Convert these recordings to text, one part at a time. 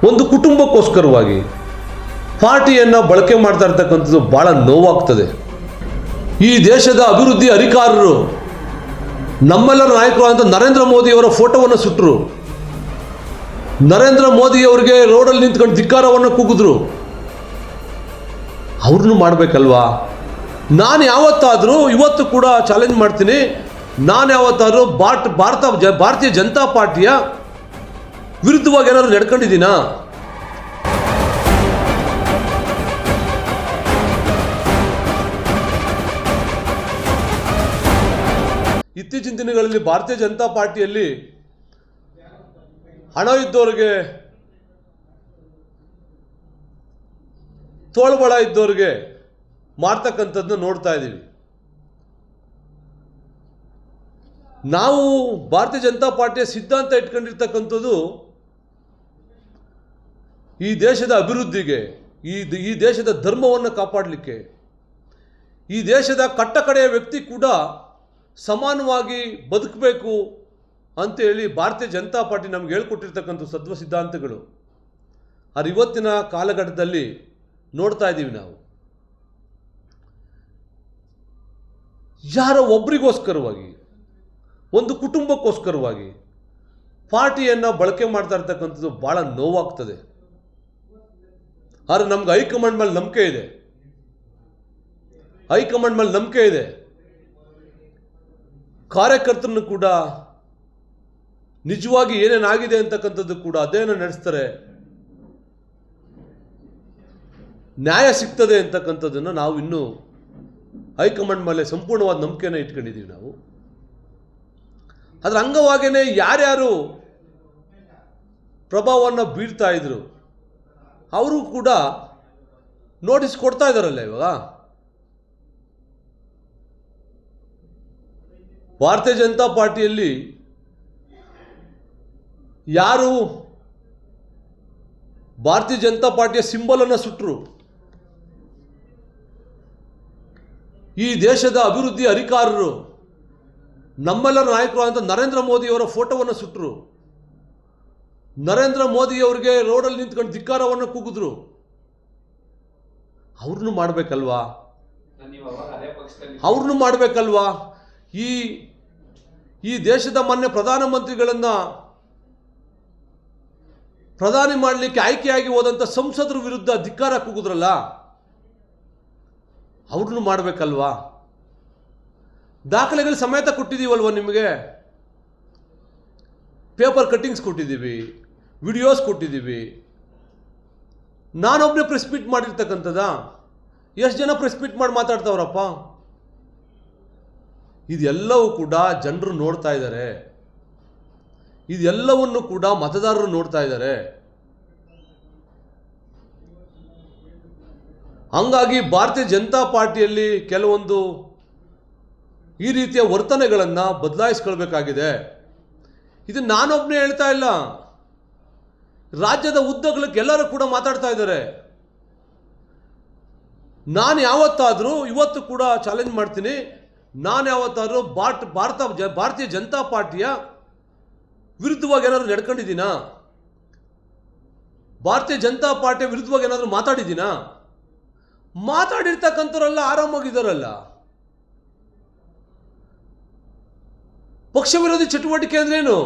ಒಂದು ಕುಟುಂಬಕ್ಕೋಸ್ಕರವಾಗಿ ಪಾರ್ಟಿಯನ್ನು ಬಳಕೆ ಮಾಡ್ತಾ ಇರ್ತಕ್ಕಂಥದ್ದು ಭಾಳ ನೋವಾಗ್ತದೆ. ಈ ದೇಶದ ಅಭಿವೃದ್ಧಿ ಅಧಿಕಾರರು ನಮ್ಮೆಲ್ಲರ ನಾಯಕರು ಅಂತ ನರೇಂದ್ರ ಮೋದಿಯವರ ಫೋಟೋವನ್ನು ಸುಟ್ಟರು. ನರೇಂದ್ರ ಮೋದಿಯವರಿಗೆ ರೋಡಲ್ಲಿ ನಿಂತ್ಕೊಂಡು ಧಿಕ್ಕಾರವನ್ನು ಕೂಗಿದ್ರು. ಅವ್ರನ್ನೂ ಮಾಡಬೇಕಲ್ವಾ? ನಾನು ಯಾವತ್ತಾದರೂ ಇವತ್ತು ಕೂಡ ಚಾಲೆಂಜ್ ಮಾಡ್ತೀನಿ, ನಾನು ಯಾವತ್ತಾದರೂ ಭಾರತೀಯ ಜನತಾ ಪಾರ್ಟಿಯ ವಿರುದ್ಧವಾಗಿ ಏನಾದ್ರು ನಡ್ಕೊಂಡಿದ್ದೀನಾ? ಇತ್ತೀಚಿನ ದಿನಗಳಲ್ಲಿ ಭಾರತೀಯ ಜನತಾ ಪಾರ್ಟಿಯಲ್ಲಿ ಹಣ ಇದ್ದವ್ರಿಗೆ, ತೋಳ್ಬಳ ಇದ್ದವ್ರಿಗೆ ಮಾಡ್ತಕ್ಕಂಥದ್ದನ್ನ ನೋಡ್ತಾ ಇದ್ದೀವಿ. ನಾವು ಭಾರತೀಯ ಜನತಾ ಪಾರ್ಟಿಯ ಸಿದ್ಧಾಂತ ಇಟ್ಕೊಂಡಿರ್ತಕ್ಕಂಥದ್ದು ಈ ದೇಶದ ಅಭಿವೃದ್ಧಿಗೆ, ಈ ದೇಶದ ಧರ್ಮವನ್ನು ಕಾಪಾಡಲಿಕ್ಕೆ, ಈ ದೇಶದ ಕಟ್ಟಕಡೆಯ ವ್ಯಕ್ತಿ ಕೂಡ ಸಮಾನವಾಗಿ ಬದುಕಬೇಕು ಅಂತೇಳಿ ಭಾರತೀಯ ಜನತಾ ಪಾರ್ಟಿ ನಮ್ಗೆ ಹೇಳ್ಕೊಟ್ಟಿರ್ತಕ್ಕಂಥ ಸದ್ವ ಸಿದ್ಧಾಂತಗಳು. ಆದರೆ ಇವತ್ತಿನ ಕಾಲಘಟ್ಟದಲ್ಲಿ ನೋಡ್ತಾ ಇದ್ದೀವಿ ನಾವು, ಯಾರೋ ಒಬ್ರಿಗೋಸ್ಕರವಾಗಿ, ಒಂದು ಕುಟುಂಬಕ್ಕೋಸ್ಕರವಾಗಿ ಪಾರ್ಟಿಯನ್ನು ಬಳಕೆ ಮಾಡ್ತಾ ಇರ್ತಕ್ಕಂಥದ್ದು ಭಾಳ ನೋವಾಗ್ತದೆ. ಆದರೆ ನಮ್ಗೆ ಹೈಕಮಾಂಡ್ ಮೇಲೆ ನಂಬಿಕೆ ಇದೆ, ಹೈಕಮಾಂಡ್ ಮೇಲೆ ನಂಬಿಕೆ ಇದೆ. ಕಾರ್ಯಕರ್ತರನ್ನು ಕೂಡ ನಿಜವಾಗಿ ಏನೇನಾಗಿದೆ ಅಂತಕ್ಕಂಥದ್ದು ಕೂಡ ಅಧ್ಯಯನ ನಡೆಸ್ತಾರೆ, ನ್ಯಾಯ ಸಿಗ್ತದೆ ಅಂತಕ್ಕಂಥದ್ದನ್ನು ನಾವು ಇನ್ನೂ ಹೈಕಮಾಂಡ್ ಮೇಲೆ ಸಂಪೂರ್ಣವಾದ ನಂಬಿಕೆಯನ್ನು ಇಟ್ಕೊಂಡಿದ್ದೀವಿ ನಾವು. ಅದರ ಅಂಗವಾಗಿಯೇ ಯಾರ್ಯಾರು ಪ್ರಭಾವವನ್ನು ಬೀರ್ತಾ ಇದ್ರು ಅವರು ಕೂಡ ನೋಟಿಸ್ ಕೊಡ್ತಾ ಇದ್ದಾರಲ್ಲ. ಇವಾಗ ಭಾರತೀಯ ಜನತಾ ಪಾರ್ಟಿಯಲ್ಲಿ ಯಾರು ಭಾರತೀಯ ಜನತಾ ಪಾರ್ಟಿಯ ಸಿಂಬಲನ್ನು ಸುಟ್ಟರು, ಈ ದೇಶದ ಅಭಿವೃದ್ಧಿ ಅಧಿಕಾರರು ನಮ್ಮೆಲ್ಲರ ನಾಯಕರು ಅಂತ ನರೇಂದ್ರ ಮೋದಿಯವರ ಫೋಟೋವನ್ನು ಸುಟ್ಟರು. ನರೇಂದ್ರ ಮೋದಿಯವರಿಗೆ ರೋಡಲ್ಲಿ ನಿಂತ್ಕೊಂಡು ಧಿಕ್ಕಾರವನ್ನು ಕೂಗಿದ್ರು. ಅವ್ರನ್ನೂ ಮಾಡಬೇಕಲ್ವಾ? ಅವ್ರನ್ನೂ ಮಾಡಬೇಕಲ್ವಾ? ಈ ದೇಶದ ಮಾನ್ಯ ಪ್ರಧಾನಮಂತ್ರಿಗಳನ್ನು ಪ್ರಧಾನಿ ಮಾಡಲಿಕ್ಕೆ ಆಯ್ಕೆಯಾಗಿ ಹೋದಂಥ ಸಂಸದರ ವಿರುದ್ಧ ಧಿಕ್ಕಾರ ಕೂಗಿದ್ರಲ್ಲ, ಅವ್ರನ್ನೂ ಮಾಡಬೇಕಲ್ವಾ? ದಾಖಲೆಗಳು ಸಮೇತ ಕೊಟ್ಟಿದ್ದೀವಲ್ವ ನಿಮಗೆ. ಪೇಪರ್ ಕಟ್ಟಿಂಗ್ಸ್ ಕೊಟ್ಟಿದ್ದೀವಿ, ವಿಡಿಯೋಸ್ ಕೊಟ್ಟಿದ್ದೀವಿ. ನಾನೊಬ್ಬನೇ ಪ್ರೆಸ್ ಮೀಟ್ ಮಾಡಿರ್ತಕ್ಕಂಥದ್ದ? ಎಷ್ಟು ಜನ ಪ್ರೆಸ್ ಮೀಟ್ ಮಾಡಿ ಮಾತಾಡ್ತಾವ್ರಪ್ಪ? ಇದೆಲ್ಲವೂ ಕೂಡ ಜನರು ನೋಡ್ತಾ ಇದ್ದಾರೆ, ಇದೆಲ್ಲವನ್ನು ಕೂಡ ಮತದಾರರು ನೋಡ್ತಾ ಇದ್ದಾರೆ. ಹಂಗಾಗಿ ಭಾರತೀಯ ಜನತಾ ಪಾರ್ಟಿಯಲ್ಲಿ ಕೆಲವೊಂದು ಈ ರೀತಿಯ ವರ್ತನೆಗಳನ್ನು ಬದಲಾಯಿಸ್ಕೊಳ್ಬೇಕಾಗಿದೆ. ಇದು ನಾನೊಬ್ಬನೇ ಹೇಳ್ತಾ ಇಲ್ಲ, ರಾಜ್ಯದ ಉದ್ದಗಲಕ್ಕೆ ಎಲ್ಲರೂ ಕೂಡ ಮಾತಾಡ್ತಾ ಇದ್ದಾರೆ. ನಾನು ಯಾವತ್ತಾದರೂ ಇವತ್ತು ಕೂಡ ಚಾಲೆಂಜ್ ಮಾಡ್ತೀನಿ, ನಾನು ಯಾವತ್ತಾದರೂ ಭಾರತೀಯ ಜನತಾ ಪಾರ್ಟಿಯ ವಿರುದ್ಧವಾಗಿ ಏನಾದರೂ ನಡ್ಕೊಂಡಿದ್ದೀನಾ? ಭಾರತೀಯ ಜನತಾ ಪಾರ್ಟಿಯ ವಿರುದ್ಧವಾಗಿ ಏನಾದರೂ ಮಾತಾಡಿದ್ದೀನಾ? ಮಾತಾಡಿರ್ತಕ್ಕಂಥವರೆಲ್ಲ ಆರಾಮಾಗಿದ್ದಾರಲ್ಲ. ಪಕ್ಷ ವಿರೋಧಿ ಚಟುವಟಿಕೆ ಅಂದ್ರೇನು?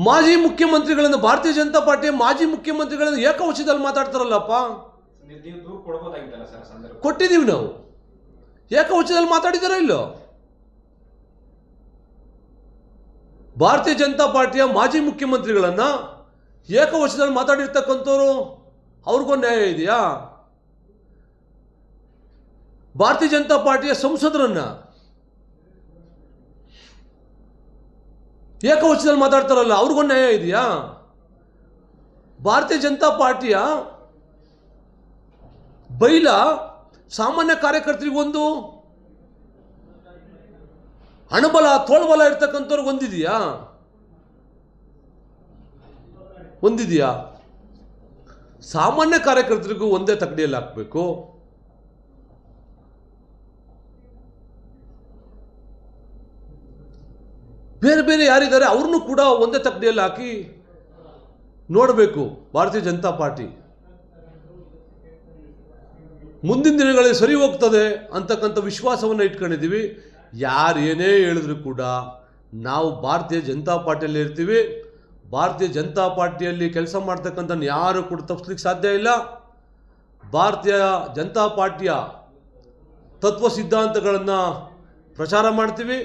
ಮಾಜಿ ಮುಖ್ಯಮಂತ್ರಿಗಳನ್ನು, ಭಾರತೀಯ ಜನತಾ ಪಾರ್ಟಿಯ ಮಾಜಿ ಮುಖ್ಯಮಂತ್ರಿಗಳನ್ನು ಏಕವಚನದಲ್ಲಿ ಮಾತಾಡ್ತಾರಲ್ಲಪ್ಪ. ಕೊಟ್ಟಿದ್ದೀವಿ ನಾವು. ಏಕವಚನದಲ್ಲಿ ಮಾತಾಡಿದಾರ ಇಲ್ಲೋ? ಭಾರತೀಯ ಜನತಾ ಪಾರ್ಟಿಯ ಮಾಜಿ ಮುಖ್ಯಮಂತ್ರಿಗಳನ್ನು ಏಕವಚನದಲ್ಲಿ ಮಾತಾಡಿರ್ತಕ್ಕಂಥವ್ರು ಅವ್ರಿಗೊಂದು ನ್ಯಾಯ ಇದೆಯಾ? ಭಾರತೀಯ ಜನತಾ ಪಾರ್ಟಿಯ ಸಂಸದರನ್ನ ಏಕವಚನದಲ್ಲಿ ಮಾತಾಡ್ತಾರಲ್ಲ, ಅವ್ರಿಗೊಂದು ನ್ಯಾಯ ಇದೆಯಾ? ಭಾರತೀಯ ಜನತಾ ಪಾರ್ಟಿಯ ಬೈಲ ಸಾಮಾನ್ಯ ಕಾರ್ಯಕರ್ತರಿಗೊಂದು, ಹಣಬಲ ತೋಳ್ಬಲ ಇರ್ತಕ್ಕಂಥವ್ರಿಗೆ ಒಂದಿದೆಯಾ? ಸಾಮಾನ್ಯ ಕಾರ್ಯಕರ್ತರಿಗೂ ಒಂದೇ ತಕ್ಕಡಿಯಲ್ಲಿ ಹಾಕಬೇಕು. ಬೇರೆ ಬೇರೆ ಯಾರಿದ್ದಾರೆ ಅವ್ರನ್ನೂ ಕೂಡ ಒಂದೇ ತಕ್ಕಡಿಯಲ್ಲಿ ಹಾಕಿ ನೋಡಬೇಕು ಭಾರತೀಯ ಜನತಾ ಪಾರ್ಟಿ. ಮುಂದಿನ ದಿನಗಳಲ್ಲಿ ಸರಿ ಹೋಗ್ತದೆ ಅಂತಕ್ಕಂಥ ವಿಶ್ವಾಸವನ್ನು ಇಟ್ಕೊಂಡಿದ್ದೀವಿ. ಯಾರು ಏನೇ ಹೇಳಿದ್ರು ಕೂಡ ನಾವು ಭಾರತೀಯ ಜನತಾ ಪಾರ್ಟಿಯಲ್ಲಿ ಇರ್ತೀವಿ. ಭಾರತೀಯ ಜನತಾ ಪಾರ್ಟಿಯಲ್ಲಿ ಕೆಲಸ ಮಾಡ್ತಕ್ಕಂಥ ಯಾರು ಕೂಡ ತಪ್ಪಿಸ್ಲಿಕ್ಕೆ ಸಾಧ್ಯ ಇಲ್ಲ. ಭಾರತೀಯ ಜನತಾ ಪಾರ್ಟಿಯ ತತ್ವ ಸಿದ್ಧಾಂತಗಳನ್ನು ಪ್ರಚಾರ ಮಾಡ್ತೀವಿ.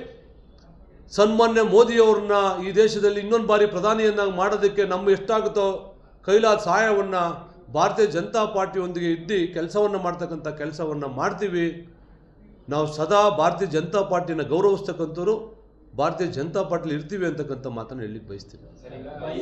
ಸನ್ಮಾನ್ಯ ಮೋದಿಯವ್ರನ್ನ ಈ ದೇಶದಲ್ಲಿ ಇನ್ನೊಂದು ಬಾರಿ ಪ್ರಧಾನಿಯನ್ನಾಗಿ ಮಾಡೋದಕ್ಕೆ ನಮ್ಮ ಎಷ್ಟಾಗುತ್ತೋ ಕೈಲಾದ ಸಹಾಯವನ್ನು ಭಾರತೀಯ ಜನತಾ ಪಾರ್ಟಿಯೊಂದಿಗೆ ಇದ್ದು ಕೆಲಸವನ್ನು ಮಾಡ್ತಕ್ಕಂಥ ಕೆಲಸವನ್ನು ಮಾಡ್ತೀವಿ. ನಾವು ಸದಾ ಭಾರತೀಯ ಜನತಾ ಪಾರ್ಟಿನ ಗೌರವಿಸ್ತಕ್ಕಂಥವ್ರು, ಭಾರತೀಯ ಜನತಾ ಪಾರ್ಟಿಲಿ ಇರ್ತೀವಿ ಅಂತಕ್ಕಂಥ ಮಾತನ್ನು ಹೇಳಲಿಕ್ಕೆ ಬಯಸ್ತೀನಿ.